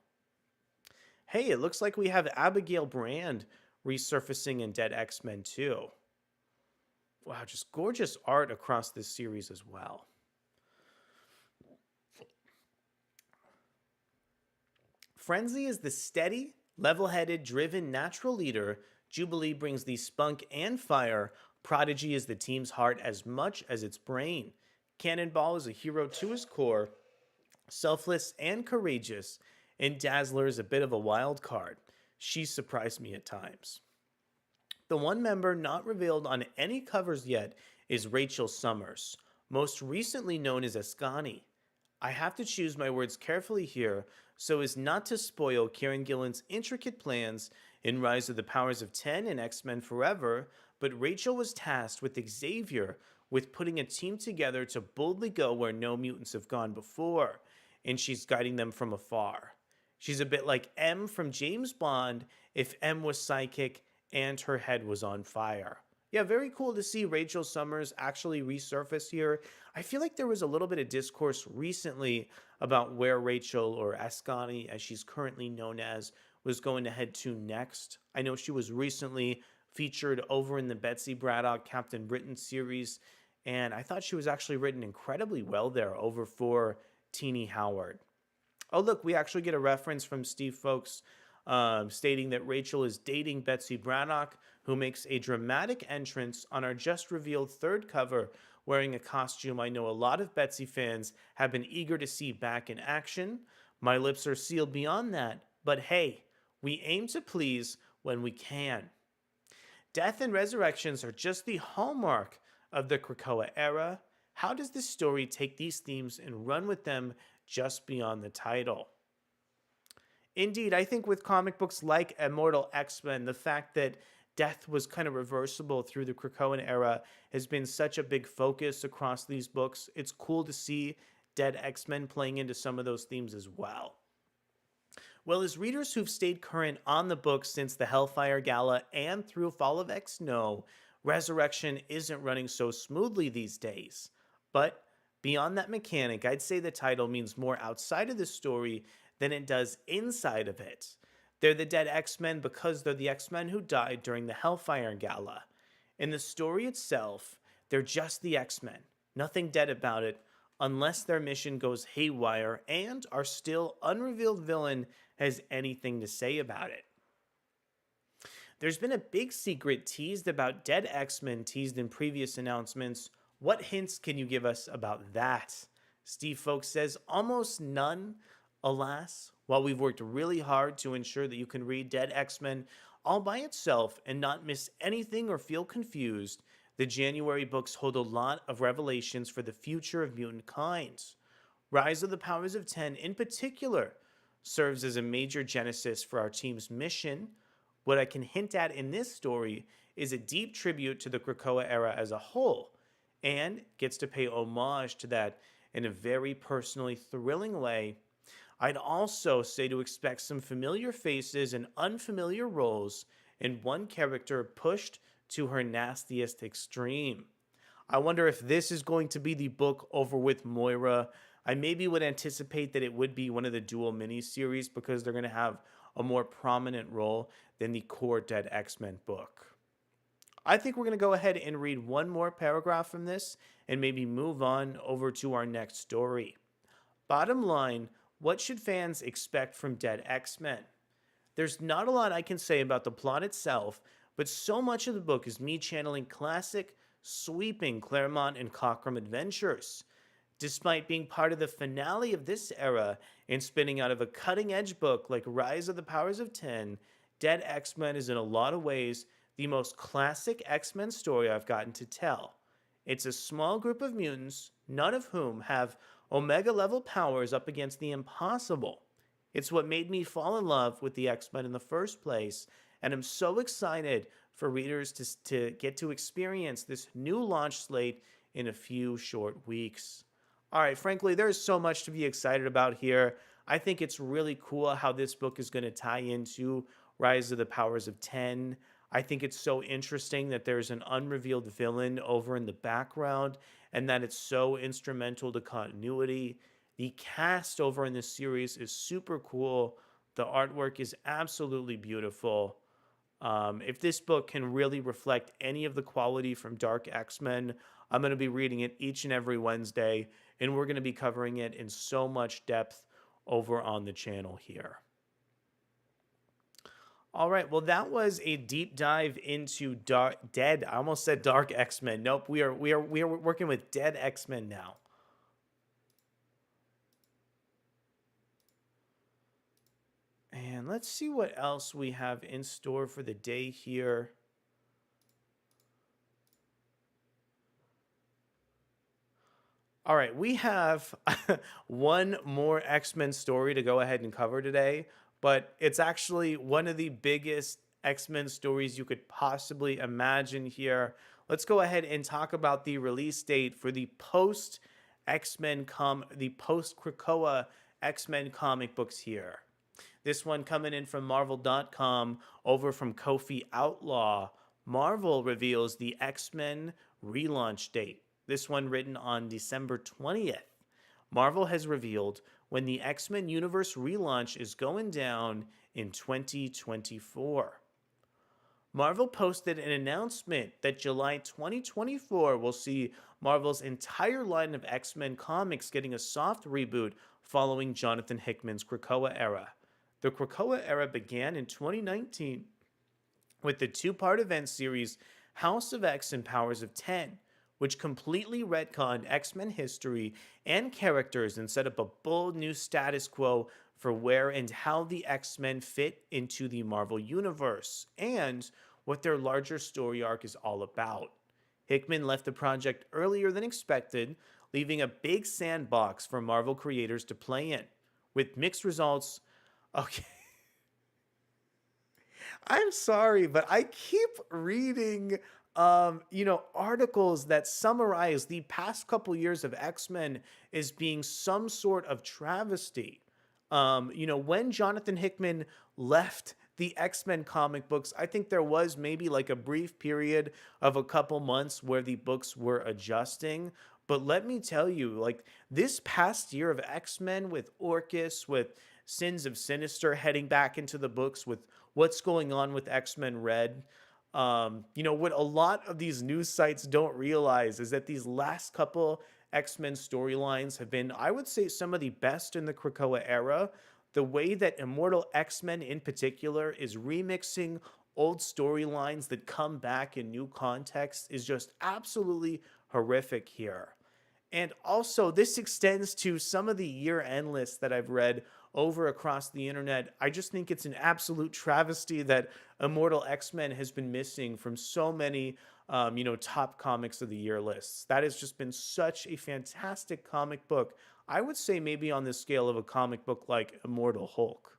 Hey, it looks like we have Abigail Brand resurfacing in Dead X Men too. Wow, just gorgeous art across this series as well. Frenzy is the steady, level headed, driven, natural leader. Jubilee brings the spunk and fire. Prodigy is the team's heart as much as its brain. Cannonball is a hero to his core, selfless and courageous, and Dazzler is a bit of a wild card. She surprised me at times. The one member not revealed on any covers yet is Rachel Summers, most recently known as Ascani. I have to choose my words carefully here so as not to spoil Kieran Gillen's intricate plans in Rise of the Powers of 10 and X-Men Forever, but Rachel was tasked with Xavier with putting a team together to boldly go where no mutants have gone before, and she's guiding them from afar. She's a bit like M from James Bond if M was psychic and her head was on fire. Yeah, very cool to see Rachel Summers actually resurface here. I feel like there was a little bit of discourse recently about where Rachel, or Ascani as she's currently known as, was going to head to next. I know she was recently featured over in the Betsy Braddock Captain Britain series, and I thought she was actually written incredibly well there over for Teenie Howard. Oh, look, we actually get a reference from Steve Folks stating that Rachel is dating Betsy Braddock, who makes a dramatic entrance on our just revealed third cover, wearing a costume I know a lot of Betsy fans have been eager to see back in action. My lips are sealed beyond that, but hey, we aim to please when we can. Death and resurrections are just the hallmark of the Krakoa era. How does this story take these themes and run with them just beyond the title? Indeed, I think with comic books like Immortal X-Men, the fact that death was kind of reversible through the Krakoan era has been such a big focus across these books. It's cool to see Dead X-Men playing into some of those themes as well. Well, as readers who've stayed current on the books since the Hellfire Gala and through Fall of X know, Resurrection isn't running so smoothly these days. But beyond that mechanic, I'd say the title means more outside of the story than it does inside of it. They're the Dead X-Men because they're the X-Men who died during the Hellfire Gala. In the story itself, they're just the X-Men, nothing dead about it, unless their mission goes haywire and our still unrevealed villain has anything to say about it. There's been a big secret teased about Dead X-Men teased in previous announcements. What hints can you give us about that? Steve Folks says almost none. Alas, while we've worked really hard to ensure that you can read Dead X-Men all by itself and not miss anything or feel confused, the January books hold a lot of revelations for the future of mutant kinds. Rise of the Powers of 10 in particular serves as a major genesis for our team's mission. What I can hint at in this story is a deep tribute to the Krakoa era as a whole, and gets to pay homage to that in a very personally thrilling way. I'd also say to expect some familiar faces and unfamiliar roles, and one character pushed to her nastiest extreme. I wonder if this is going to be the book over with Moira. I maybe would anticipate that it would be one of the dual miniseries because they're going to have a more prominent role than the core Dead X-Men book. I think we're going to go ahead and read one more paragraph from this and maybe move on over to our next story. Bottom line, what should fans expect from Dead X-Men? There's not a lot I can say about the plot itself, but so much of the book is me channeling classic, sweeping Claremont and Cockrum adventures. Despite being part of the finale of this era and spinning out of a cutting-edge book like Rise of the Powers of 10, Dead X-Men is in a lot of ways the most classic X-Men story I've gotten to tell. It's a small group of mutants, none of whom have Omega level powers up against the impossible. It's what made me fall in love with the X Men in the first place, and I'm so excited for readers to get to experience this new launch slate in a few short weeks. All right, frankly, there's so much to be excited about here. I think it's really cool how this book is going to tie into Rise of the Powers of 10. I think it's so interesting that there's an unrevealed villain over in the background and that it's so instrumental to continuity. The cast over in this series is super cool. The artwork is absolutely beautiful. If this book can really reflect any of the quality from Dark X-Men, I'm going to be reading it each and every Wednesday, and we're going to be covering it in so much depth over on the channel here. All right, well, that was a deep dive into Dead. I almost said Dark X-Men. Nope, we are working with Dead X-Men now. And let's see what else we have in store for the day here. All right, we have one more X-Men story to go ahead and cover today, but it's actually one of the biggest X-Men stories you could possibly imagine here. Let's go ahead and talk about the release date for the post Krakoa X-Men comic books here. This one coming in from Marvel.com over from Kofi Outlaw. Marvel reveals the X-Men relaunch date. This one written on December 20th. Marvel has revealed when the X-Men Universe relaunch is going down in 2024. Marvel posted an announcement that July 2024 will see Marvel's entire line of X-Men comics getting a soft reboot following Jonathan Hickman's Krakoa era. The Krakoa era began in 2019 with the two-part event series House of X and Powers of 10, which completely retconned X-Men history and characters and set up a bold new status quo for where and how the X-Men fit into the Marvel Universe and what their larger story arc is all about. Hickman left the project earlier than expected, leaving a big sandbox for Marvel creators to play in. With mixed results, okay. I'm sorry, but I keep reading articles that summarize the past couple years of X-Men as being some sort of travesty. When Jonathan Hickman left the X-Men comic books, I think there was maybe like a brief period of a couple months where the books were adjusting. But let me tell you, like this past year of X-Men with Orcus, with Sins of Sinister heading back into the books, with what's going on with X-Men Red, what a lot of these news sites don't realize is that these last couple X-Men storylines have been, I would say, some of the best in the Krakoa era. The way that Immortal X-Men in particular is remixing old storylines that come back in new contexts is just absolutely horrific here. And also, this extends to some of the year-end lists that I've read over across the internet. I just think it's an absolute travesty that Immortal X-Men has been missing from so many, top comics of the year lists. That has just been such a fantastic comic book. I would say maybe on the scale of a comic book like Immortal Hulk.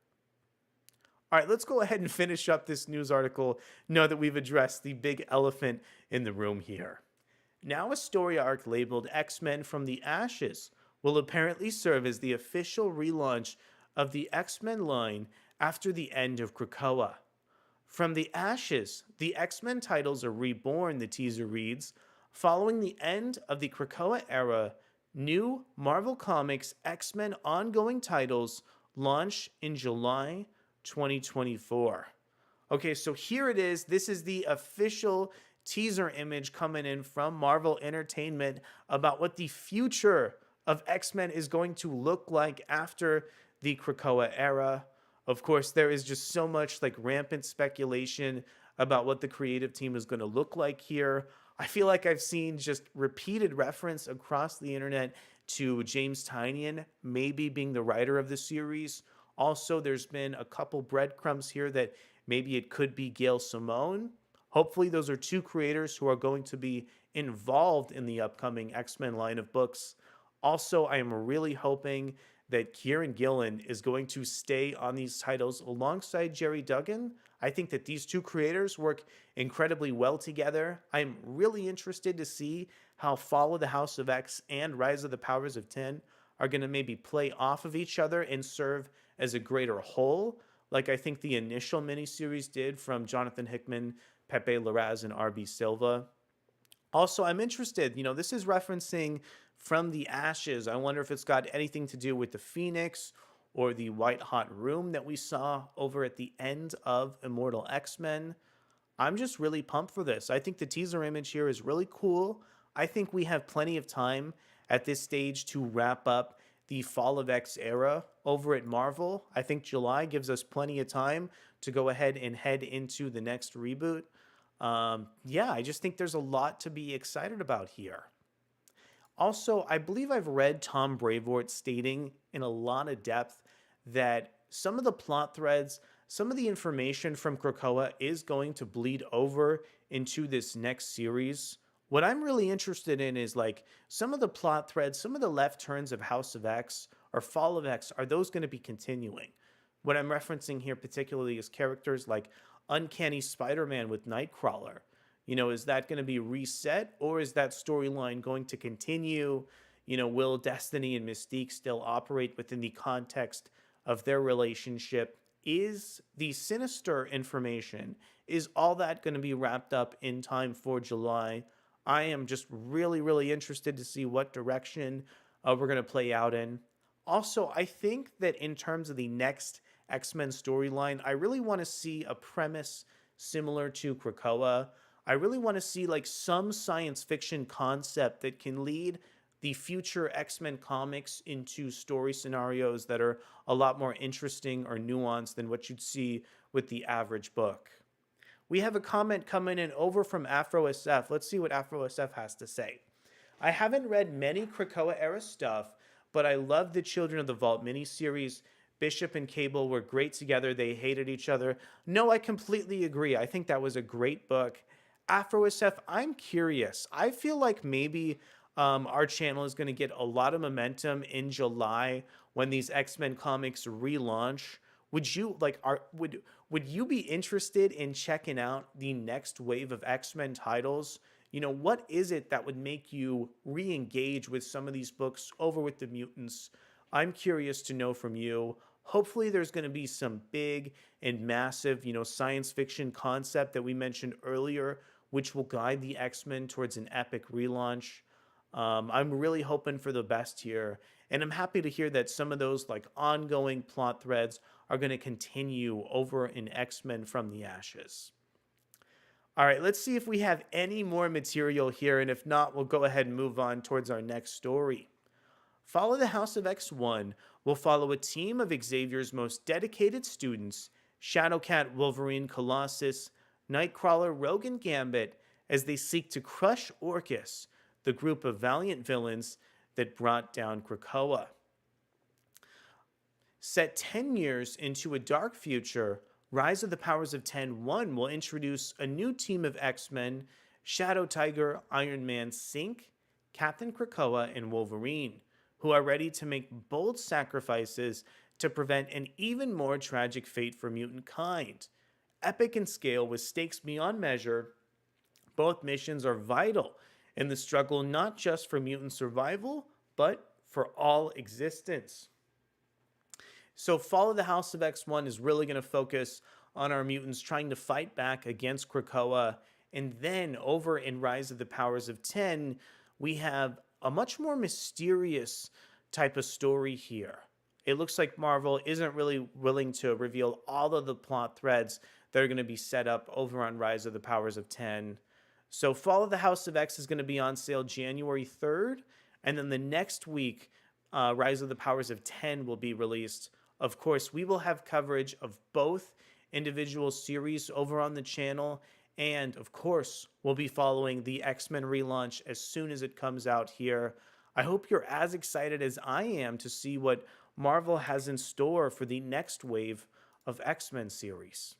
All right, let's go ahead and finish up this news article now that we've addressed the big elephant in the room here. Now a story arc labeled X-Men from the Ashes will apparently serve as the official relaunch of the X-Men line after the end of Krakoa. From the Ashes, the X-Men titles are reborn, the teaser reads. Following the end of the Krakoa era, new Marvel Comics X-Men ongoing titles launch in July 2024. Okay, so here it is. This is the official teaser image coming in from Marvel Entertainment about what the future of X-Men is going to look like after the Krakoa era. Of course, there is just so much like rampant speculation about what the creative team is going to look like here. I feel like I've seen just repeated reference across the internet to James Tynion maybe being the writer of the series. Also, there's been a couple breadcrumbs here that maybe it could be Gail Simone. Hopefully, those are two creators who are going to be involved in the upcoming X-Men line of books. Also, I am really hoping that Kieran Gillen is going to stay on these titles alongside Jerry Duggan. I think that these two creators work incredibly well together. I'm really interested to see how Fall of the House of X and Rise of the Powers of 10 are going to maybe play off of each other and serve as a greater whole, like I think the initial miniseries did from Jonathan Hickman, Pepe Larraz, and RB Silva. Also, I'm interested, this is referencing From the Ashes. I wonder if it's got anything to do with the Phoenix or the White Hot Room that we saw over at the end of Immortal X-Men. I'm just really pumped for this. I think the teaser image here is really cool. I think we have plenty of time at this stage to wrap up the Fall of X era over at Marvel. I think July gives us plenty of time to go ahead and head into the next reboot. Yeah, I just think there's a lot to be excited about here. Also, I believe I've read Tom Brevoort stating in a lot of depth that some of the plot threads, some of the information from Krakoa is going to bleed over into this next series. What I'm really interested in is like some of the plot threads, some of the left turns of House of X or Fall of X, are those going to be continuing? What I'm referencing here particularly is characters like Uncanny Spider-Man with Nightcrawler. Is that going to be reset, or is that storyline going to continue? Will Destiny and Mystique still operate within the context of their relationship? Is the Sinister information, is all that going to be wrapped up in time for July? I am just really, really interested to see what direction we're going to play out in. Also, I think that in terms of the next X-Men storyline, I really want to see a premise similar to Krakoa. I really want to see like some science fiction concept that can lead the future X-Men comics into story scenarios that are a lot more interesting or nuanced than what you'd see with the average book. We have a comment coming in over from Afro SF. Let's see what Afro SF has to say. I haven't read many Krakoa era stuff, but I love the Children of the Vault miniseries. Bishop and Cable were great together. They hated each other. No, I completely agree. I think that was a great book. Afro SF, I'm curious. I feel like maybe our channel is going to get a lot of momentum in July when these X-Men comics relaunch. Would you would you be interested in checking out the next wave of X-Men titles? What is it that would make you re-engage with some of these books over with the mutants? I'm curious to know from you. Hopefully there's going to be some big and massive, science fiction concept that we mentioned earlier, which will guide the X-Men towards an epic relaunch. I'm really hoping for the best here, and I'm happy to hear that some of those like ongoing plot threads are going to continue over in X-Men From the Ashes. All right, let's see if we have any more material here, and if not, we'll go ahead and move on towards our next story. Follow the House of X1 will follow a team of Xavier's most dedicated students, Shadowcat, Wolverine, Colossus, Nightcrawler, Rogue, and Gambit, as they seek to crush Orcus, the group of valiant villains that brought down Krakoa. Set 10 years into a dark future, Rise of the Powers of 10-1 will introduce a new team of X-Men, Shadow Tiger, Iron Man, Synch, Captain Krakoa, and Wolverine, who are ready to make bold sacrifices to prevent an even more tragic fate for mutant kind. Epic in scale with stakes beyond measure, both missions are vital in the struggle not just for mutant survival, but for all existence. So Fall of the House of X1 is really going to focus on our mutants trying to fight back against Krakoa. And then over in Rise of the Powers of 10, we have a much more mysterious type of story here. It looks like Marvel isn't really willing to reveal all of the plot threads that are going to be set up over on Rise of the Powers of 10. So Fall of the House of X is going to be on sale January 3rd. And then the next week, Rise of the Powers of 10 will be released. Of course, we will have coverage of both individual series over on the channel. And of course, we'll be following the X-Men relaunch as soon as it comes out here. I hope you're as excited as I am to see what Marvel has in store for the next wave of X-Men series.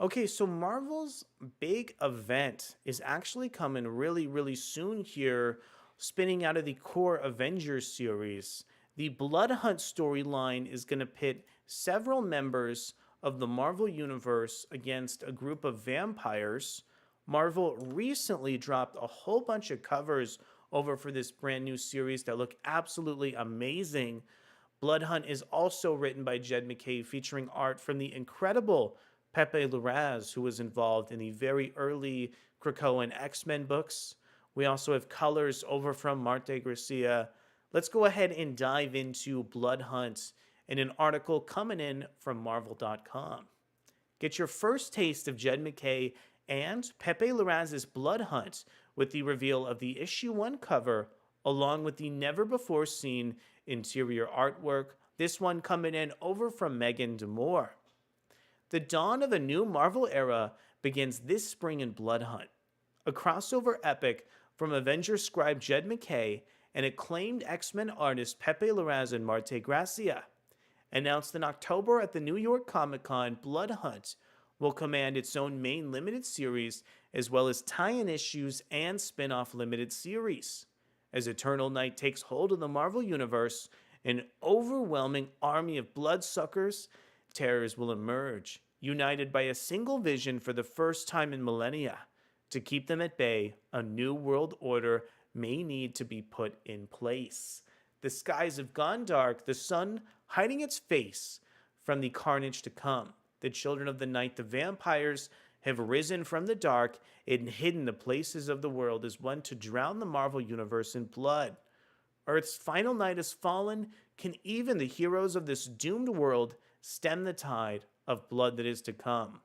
Okay, so Marvel's big event is actually coming really, really soon here, spinning out of the core Avengers series. The Blood Hunt storyline is going to pit several members of the Marvel Universe against a group of vampires. Marvel recently dropped a whole bunch of covers over for this brand new series that look absolutely amazing. Blood Hunt is also written by Jed McKay, featuring art from the incredible Pepe Larraz, who was involved in the very early Krakoan X-Men books. We also have colors over from Marte Gracia. Let's go ahead and dive into Blood Hunt in an article coming in from Marvel.com. Get your first taste of Jed McKay and Pepe Larraz's Blood Hunt with the reveal of the issue 1 cover, along with the never before seen interior artwork. This one coming in over from Megan Demore. The dawn of a new Marvel era begins this spring in Blood Hunt, a crossover epic from Avengers scribe Jed McKay and acclaimed X-Men artist Pepe Larraz and Marte Gracia. Announced in October at the New York Comic Con, Blood Hunt will command its own main limited series as well as tie-in issues and spin-off limited series. As Eternal Night takes hold of the Marvel Universe, an overwhelming army of bloodsuckers, terrors will emerge, united by a single vision for the first time in millennia. To keep them at bay, a new world order may need to be put in place. The skies have gone dark, the sun hiding its face from the carnage to come. The children of the night, the vampires, have risen from the dark and hidden the places of the world as one to drown the Marvel Universe in blood. Earth's final night has fallen. Can even the heroes of this doomed world stem the tide of blood that is to come?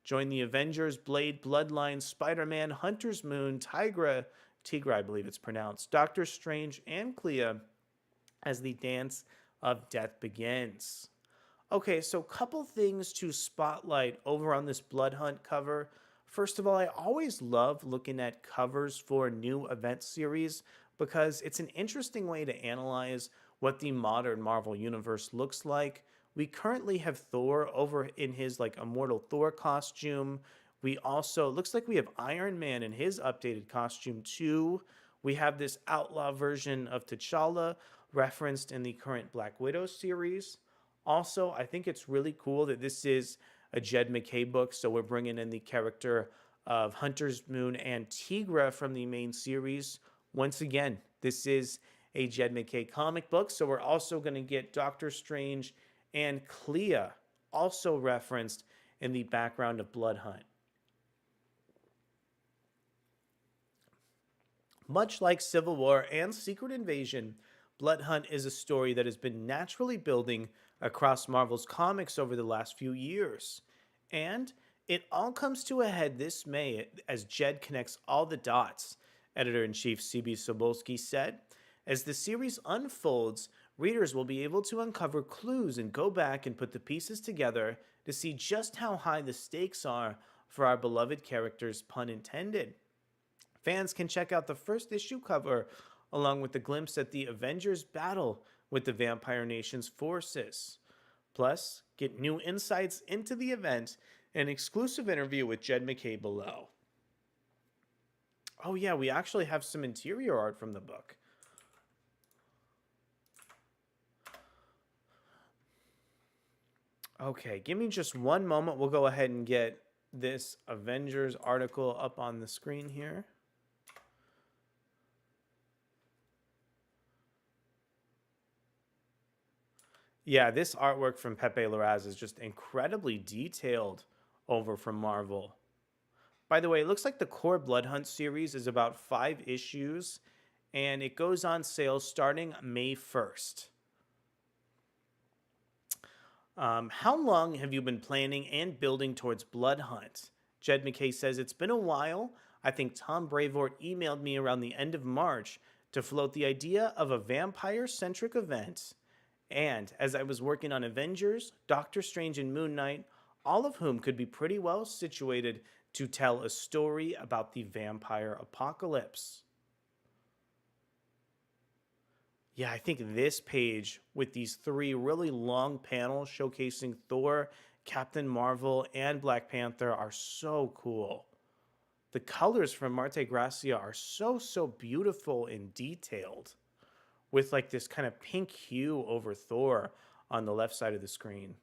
Join the Avengers, Blade, Bloodline, Spider-Man, Hunter's Moon, Tigra, I believe it's pronounced, Doctor Strange, and Clea as the dance of death begins. Okay, so couple things to spotlight over on this Blood Hunt cover. First of all, I always love looking at covers for new event series because it's an interesting way to analyze what the modern Marvel universe looks like. We currently have Thor over in his like immortal Thor costume. We also, looks like we have Iron Man in his updated costume too. We have this outlaw version of T'Challa referenced in the current Black Widow series. Also, I think it's really cool that this is a Jed McKay book, so we're bringing in the character of Hunter's Moon and Tigra from the main series. Once again, this is a Jed McKay comic book, so we're also going to get Doctor Strange and Clea also referenced in the background of Blood Hunt. Much like Civil War and Secret Invasion, Blood Hunt is a story that has been naturally building across Marvel's comics over the last few years. And it all comes to a head this May as Jed connects all the dots, Editor-in-Chief C.B. Sobolski said. As the series unfolds, readers will be able to uncover clues and go back and put the pieces together to see just how high the stakes are for our beloved characters, pun intended. Fans can check out the first issue cover along with a glimpse at the Avengers' battle with the Vampire Nation's forces. Plus, get new insights into the event and an exclusive interview with Jed McKay below. Oh yeah, we actually have some interior art from the book. Okay, give me just one moment. We'll go ahead and get this Avengers article up on the screen here. Yeah, this artwork from Pepe Larraz is just incredibly detailed over from Marvel. By the way, it looks like the core Blood Hunt series is about 5 issues, and it goes on sale starting May 1st. How long have you been planning and building towards Blood Hunt? Jed McKay says, it's been a while. I think Tom Brevoort emailed me around the end of March to float the idea of a vampire-centric event. And as I was working on Avengers, Doctor Strange, and Moon Knight, all of whom could be pretty well situated to tell a story about the vampire apocalypse. Yeah, I think this page with these 3 really long panels showcasing Thor Captain Marvel and Black Panther are so cool. The colors from Marte Gracia are so beautiful and detailed, with like this kind of pink hue over Thor on the left side of the screen.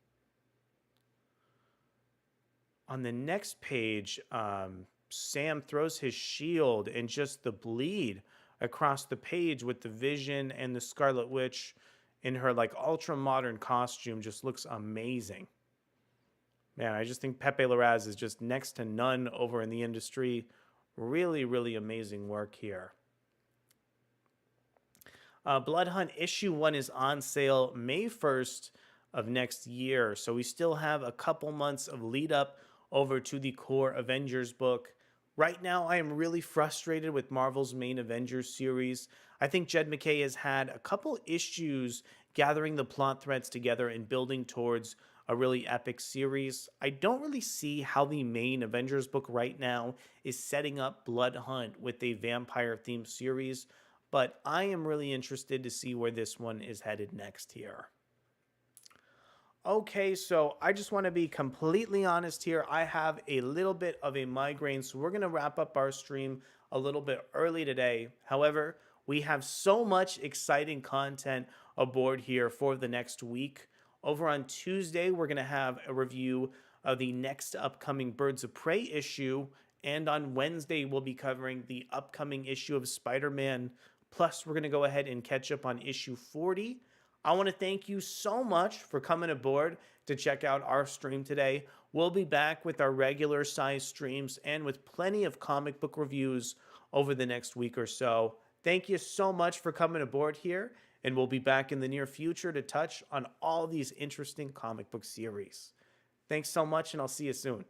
On the next page, Sam throws his shield and just the bleed across the page with the Vision and the Scarlet Witch in her like ultra modern costume just looks amazing. Man, I just think Pepe Larraz is just next to none over in the industry. Really amazing work here. Blood Hunt issue 1 is on sale May 1st of next year. So we still have a couple months of lead up over to the core Avengers book. Right now, I am really frustrated with Marvel's main Avengers series. I think Jed MacKay has had a couple issues gathering the plot threads together and building towards a really epic series. I don't really see how the main Avengers book right now is setting up Blood Hunt with a vampire themed series, but I am really interested to see where this one is headed next here. Okay, so I just want to be completely honest here. I have a little bit of a migraine, so we're going to wrap up our stream a little bit early today. However, we have so much exciting content aboard here for the next week. Over on Tuesday, we're going to have a review of the next upcoming Birds of Prey issue. And on Wednesday, we'll be covering the upcoming issue of Spider-Man. Plus, we're going to go ahead and catch up on issue 40. I want to thank you so much for coming aboard to check out our stream today. We'll be back with our regular size streams and with plenty of comic book reviews over the next week or so. Thank you so much for coming aboard here, and we'll be back in the near future to touch on all these interesting comic book series. Thanks so much, and I'll see you soon.